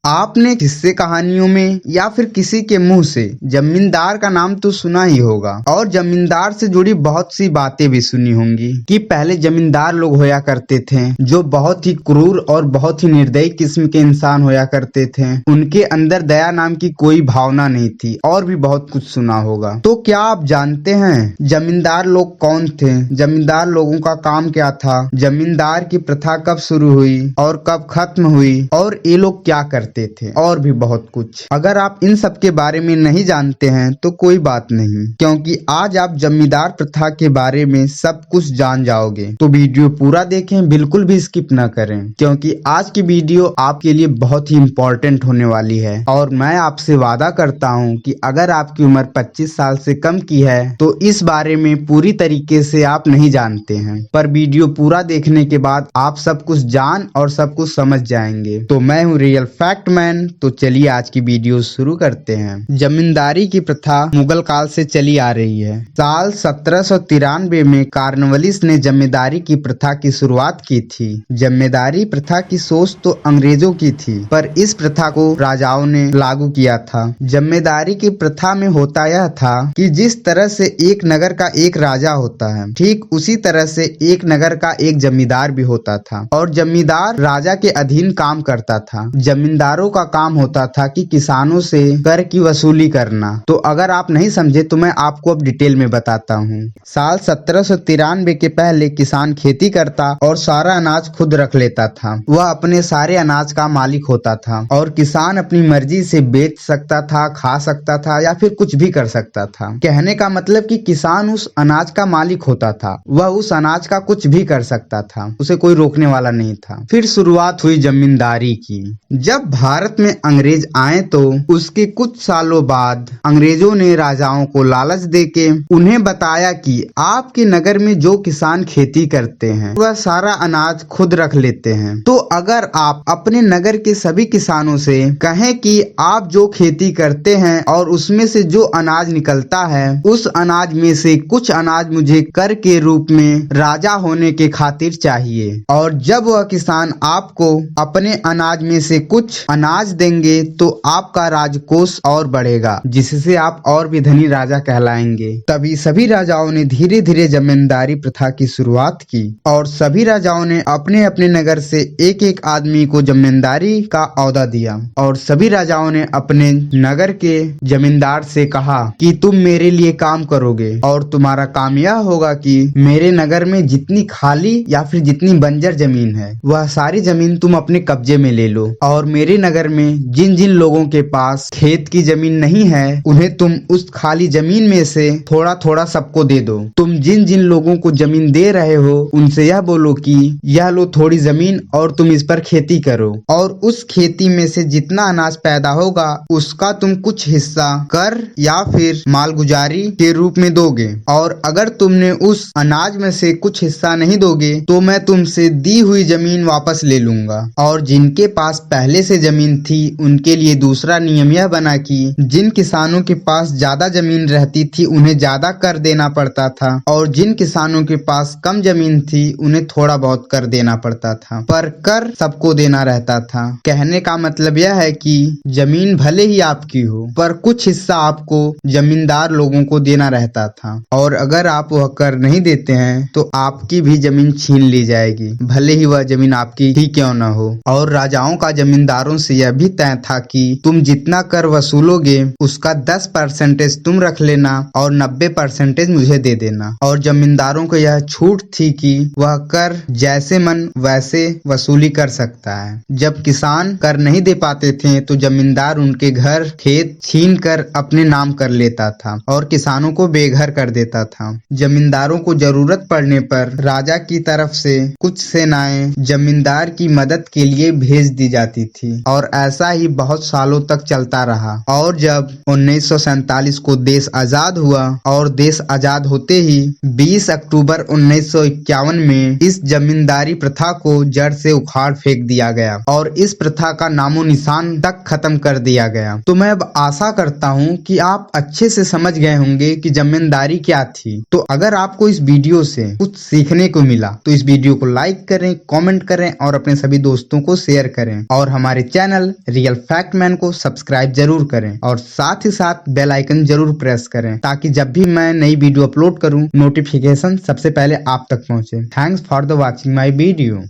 आपने किस्से कहानियों में या फिर किसी के मुंह से जमींदार का नाम तो सुना ही होगा और जमींदार से जुड़ी बहुत सी बातें भी सुनी होंगी कि पहले जमींदार लोग होया करते थे जो बहुत ही क्रूर और बहुत ही निर्दयी किस्म के इंसान होया करते थे। उनके अंदर दया नाम की कोई भावना नहीं थी और भी बहुत कुछ सुना होगा। तो क्या आप जानते हैं जमींदार लोग कौन थे, जमींदार लोगों का काम क्या था, जमींदार की प्रथा कब शुरू हुई और कब खत्म हुई और ये लोग क्या करते थे और भी बहुत कुछ। अगर आप इन सब के बारे में नहीं जानते हैं तो कोई बात नहीं, क्योंकि आज आप जमींदार प्रथा के बारे में सब कुछ जान जाओगे। तो वीडियो पूरा देखें, बिल्कुल भी स्किप न करें, क्योंकि आज की वीडियो आपके लिए बहुत ही इम्पोर्टेंट होने वाली है। और मैं आपसे वादा करता हूं कि अगर आपकी उम्र 25 साल से कम की है तो इस बारे में पूरी तरीके से आप नहीं जानते हैं, पर वीडियो पूरा देखने के बाद आप सब कुछ जान और सब कुछ समझ जाएंगे। तो मैं हूँ रियल फैक्ट मैन। तो चलिए आज की वीडियो शुरू करते हैं। जमींदारी की प्रथा मुगल काल से चली आ रही है। साल 1793 में कॉर्नवालिस ने जमींदारी की प्रथा की शुरुआत की थी। जमींदारी प्रथा की सोच तो अंग्रेजों की थी, पर इस प्रथा को राजाओं ने लागू किया था। जमींदारी की प्रथा में होता यह था कि जिस तरह से एक नगर का एक राजा होता है, ठीक उसी तरह से एक नगर का एक जमींदार भी होता था और जमींदार राजा के अधीन काम करता था। जमींदारों का काम होता था कि किसानों से कर की वसूली करना। तो अगर आप नहीं समझे तो मैं आपको अब डिटेल में बताता हूँ। साल 1793 के पहले किसान खेती करता और सारा अनाज खुद रख लेता था। वह अपने सारे अनाज का मालिक होता था और किसान अपनी मर्जी से बेच सकता था, खा सकता था या फिर कुछ भी कर सकता था। कहने का मतलब कि किसान उस अनाज का मालिक होता था, वह उस अनाज का कुछ भी कर सकता था, उसे कोई रोकने वाला नहीं था। फिर शुरुआत हुई जमींदारी की। जब भारत में अंग्रेज आए तो उसके कुछ सालों बाद अंग्रेजों ने राजाओं को लालच देके उन्हें बताया कि आपके नगर में जो किसान खेती करते हैं वह सारा अनाज खुद रख लेते हैं। तो अगर आप अपने नगर के सभी किसानों से कहें कि आप जो खेती करते हैं और उसमें से जो अनाज निकलता है उस अनाज में से कुछ अनाज मुझे कर के रूप में राजा होने के खातिर चाहिए, और जब वह किसान आपको अपने अनाज में से कुछ अनाज देंगे तो आपका राजकोष और बढ़ेगा, जिससे आप और भी धनी राजा कहलाएंगे। तभी सभी राजाओं ने धीरे धीरे जमींदारी प्रथा की शुरुआत की और सभी राजाओं ने अपने अपने नगर से एक एक आदमी को जमींदारी का ओहदा दिया और सभी राजाओं ने अपने नगर के जमींदार से कहा कि तुम मेरे लिए काम करोगे और तुम्हारा काम यह होगा कि मेरे नगर में जितनी खाली या फिर जितनी बंजर जमीन है वह सारी जमीन तुम अपने कब्जे में ले लो, और मेरे नगर में जिन जिन लोगों के पास खेत की जमीन नहीं है उन्हें तुम उस खाली जमीन में से थोड़ा थोड़ा सबको दे दो। तुम जिन जिन लोगों को जमीन दे रहे हो उनसे यह बोलो कि यह लो थोड़ी जमीन और तुम इस पर खेती करो, और उस खेती में से जितना अनाज पैदा होगा उसका तुम कुछ हिस्सा कर या फिर मालगुजारी के रूप में दोगे, और अगर तुमने उस अनाज में से कुछ हिस्सा नहीं दोगे तो मैं तुमसे दी हुई जमीन वापस ले लूंगा। और जिनके पास पहले से जमीन थी उनके लिए दूसरा नियम यह बना कि जिन किसानों के पास ज्यादा जमीन रहती थी उन्हें ज्यादा कर देना पड़ता था और जिन किसानों के पास कम जमीन थी उन्हें थोड़ा बहुत कर देना पड़ता था, पर कर सबको देना रहता था। कहने का मतलब यह है कि जमीन भले ही आपकी हो पर कुछ हिस्सा आपको जमींदार लोगों को देना रहता था, और अगर आप वह कर नहीं देते हैं तो आपकी भी जमीन छीन ली जाएगी, भले ही वह जमीन आपकी ही क्यों न हो। और राजाओं का जमींदारों से यह भी तय था कि तुम जितना कर वसूलोगे उसका 10% तुम रख लेना और 90% मुझे दे देना। और जमींदारों को यह छूट थी कि वह कर जैसे मन वैसे वसूली कर सकता है। जब किसान कर नहीं दे पाते थे तो जमींदार उनके घर खेत छीन कर अपने नाम कर लेता था और किसानों को बेघर कर देता था। जमींदारों को जरूरत पड़ने पर राजा की तरफ से कुछ सेनाएं जमींदार की मदद के लिए भेज दी जाती थी और ऐसा ही बहुत सालों तक चलता रहा। और जब 1947 को देश आजाद हुआ और देश आजाद होते ही 20 अक्टूबर 1951 में इस जमींदारी प्रथा को जड़ से उखाड़ फेंक दिया गया और इस प्रथा का नामो निशान तक खत्म कर दिया गया। तो मैं अब आशा करता हूँ कि आप अच्छे से समझ गए होंगे कि जमींदारी क्या थी। तो अगर आपको इस वीडियो से कुछ सीखने को मिला तो इस वीडियो को लाइक करें, कमेंट करें और अपने सभी दोस्तों को शेयर करें और हमारे चैनल रियल फैक्ट मैन को सब्सक्राइब जरूर करें और साथ ही साथ बेल आइकन जरूर प्रेस करें ताकि जब भी मैं नई वीडियो अपलोड करूं नोटिफिकेशन सबसे पहले आप तक पहुंचे। Thanks for the watching my video.